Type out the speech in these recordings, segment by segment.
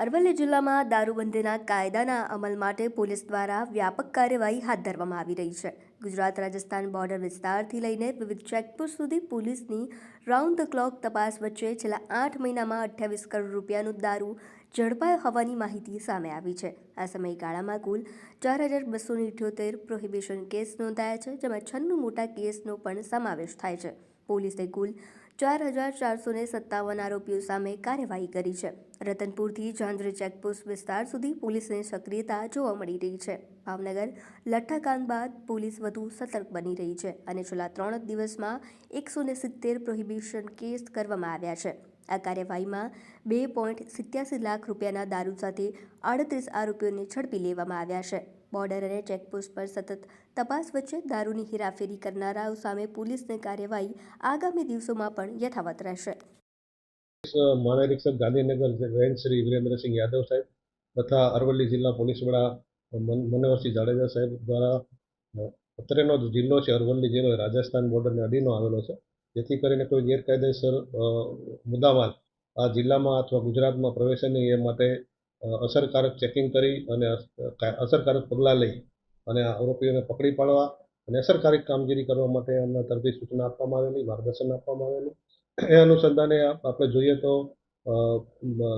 અરવલ્લી જિલ્લામાં દારૂબંધીના કાયદાના અમલ માટે પોલીસ દ્વારા વ્યાપક કાર્યવાહી હાથ ધરવામાં આવી રહી છે. ગુજરાત રાજસ્થાન બોર્ડર વિસ્તારથી લઈને વિવિધ ચેકપોસ્ટ સુધી પોલીસની રાઉન્ડ ધ ક્લોક તપાસ વચ્ચે છેલ્લા 8 મહિનામાં 28 કરોડ રૂપિયાનું દારૂ ઝડપાયો હોવાની માહિતી સામે આવી છે. આ સમયગાળામાં કુલ 4,278 પ્રોહિબિશન કેસ નોંધાયા છે, જેમાં 96 મોટા કેસનો પણ સમાવેશ થાય છે. પોલીસે કુલ 4,457 આરોપીઓ સામે કાર્યવાહી કરી છે. રતનપુરથી ઝાંઝરી ચેકપોસ્ટ વિસ્તાર સુધી પોલીસની સક્રિયતા જોવા મળી રહી છે. ભાવનગર લઠ્ઠાકાંડ બાદ પોલીસ વધુ સતર્ક બની રહી છે અને છેલ્લા 3 દિવસમાં 170 પ્રોહિબિશન કેસ કરવામાં આવ્યા છે. આ કાર્યવાહીમાં 2.87 લાખ રૂપિયાના દારૂ સાથે 38 આરોપીઓને ઝડપી લેવામાં આવ્યા છે. બોર્ડર અને ચેકપોસ્ટ પર સતત તપાસ વચ્ચે દારૂની હેરાફેરી કરનારાઓ સામે પોલીસની કાર્યવાહી આગામી દિવસોમાં પણ યથાવત રહેશે. મહાનિરીક્ષક ગાંધીનગર રેન્જ શ્રી વિરેન્દ્રસિંહ યાદવ સાહેબ તથા અરવલ્લી જિલ્લા પોલીસ વડા મનોહરસિંહ જાડેજા સાહેબ દ્વારા અત્રેનો જિલ્લો છે અરવલ્લી જિલ્લો રાજસ્થાન બોર્ડરને અડીનો આવેલો છે. જેથી કરીને કોઈ ગેરકાયદેસર મુદ્દામાલ આ જિલ્લામાં અથવા ગુજરાતમાં પ્રવેશે નહીં એ માટે અસરકારક ચેકિંગ કરી અને અસરકારક પગલાં લઈ અને આરોપીઓને પકડી પાડવા અને અસરકારક કામગીરી કરવા માટે એમના તરફી સૂચના આપવામાં આવેલી, માર્ગદર્શન આપવામાં આવેલું. એ અનુસંધાને આપણે જોઈએ તો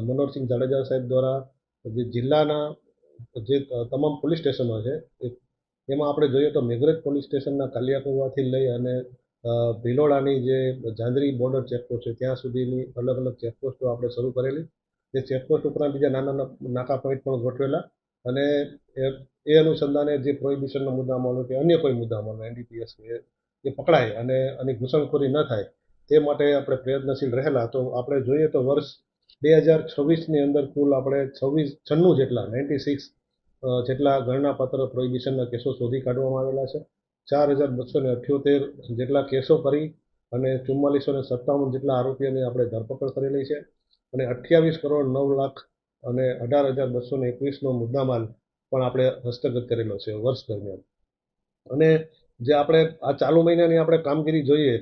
મનોહરસિંહ જાડેજા સાહેબ દ્વારા જે જિલ્લાના જે તમામ પોલીસ સ્ટેશનો છે એમાં આપણે જોઈએ તો મેઘરજ પોલીસ સ્ટેશનના કાલિયાકુવાથી લઈ અને ભિલોડાની જે ઝાંઝરી બોર્ડર ચેકપોસ્ટ છે ત્યાં સુધીની અલગ અલગ ચેકપોસ્ટો આપણે શરૂ કરેલી. જે ચેકપોસ્ટ ઉપરાંત બીજા નાના નાકા પોઈન્ટ પણ ગોઠવેલા અને એ અનુસંધાને જે પ્રોહિબિશનનો મુદ્દામાલ કે અન્ય કોઈ મુદ્દામાલ NDPS એ પકડાય અને આની ઘૂસણખોરી ન થાય તે માટે આપણે પ્રયત્નશીલ રહેલા. તો આપણે જોઈએ તો વર્ષ 2026ની અંદર કુલ આપણે 96 જેટલા 96 જેટલા ગણનાપાત્ર પ્રોહિબિશનના કેસો શોધી કાઢવામાં આવેલા છે. 4,278 જેટલા કેસો કરી અને 4457 જેટલા આરોપીઓની આપણે ધરપકડ કરેલી છે અને 28 કરોડ 9 લાખ અને 18,221નો મુદ્દામાલ પણ આપણે હસ્તગત કરેલો છે વર્ષ દરમિયાન. અને જે આપણે આ ચાલુ મહિનાની આપણે કામગીરી જોઈએ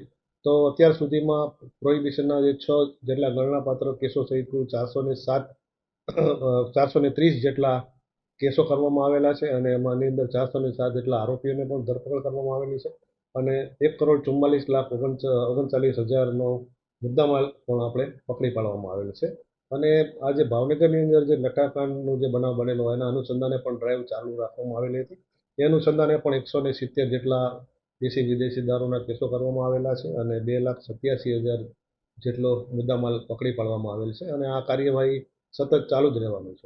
તો અત્યાર સુધીમાં પ્રોહિબિશનના જે 6 જેટલા ગણનાપાત્ર કેસો સહિત 430 જેટલા કેસો કરવામાં આવેલા છે અને એમાંની અંદર 407 જેટલા આરોપીઓને પણ ધરપકડ કરવામાં આવેલી છે અને 1,44,39,000નો મુદ્દામાલ પણ આપણે પકડી પાડવામાં આવેલ છે. અને આજે ભાવનગરની અંદર જે લઠ્ઠાકાંડનો જે બનાવ બનેલો એના અનુસંધાને પણ ડ્રાઈવ ચાલુ રાખવામાં આવેલી હતી. એ અનુસંધાને પણ 170 જેટલા દેશી વિદેશી દારૂના કેસો કરવામાં આવેલા છે અને 2,87,000 જેટલો મુદ્દામાલ પકડી પાડવામાં આવેલ છે અને આ કાર્યવાહી સતત ચાલુ જ રહેવાનું છે.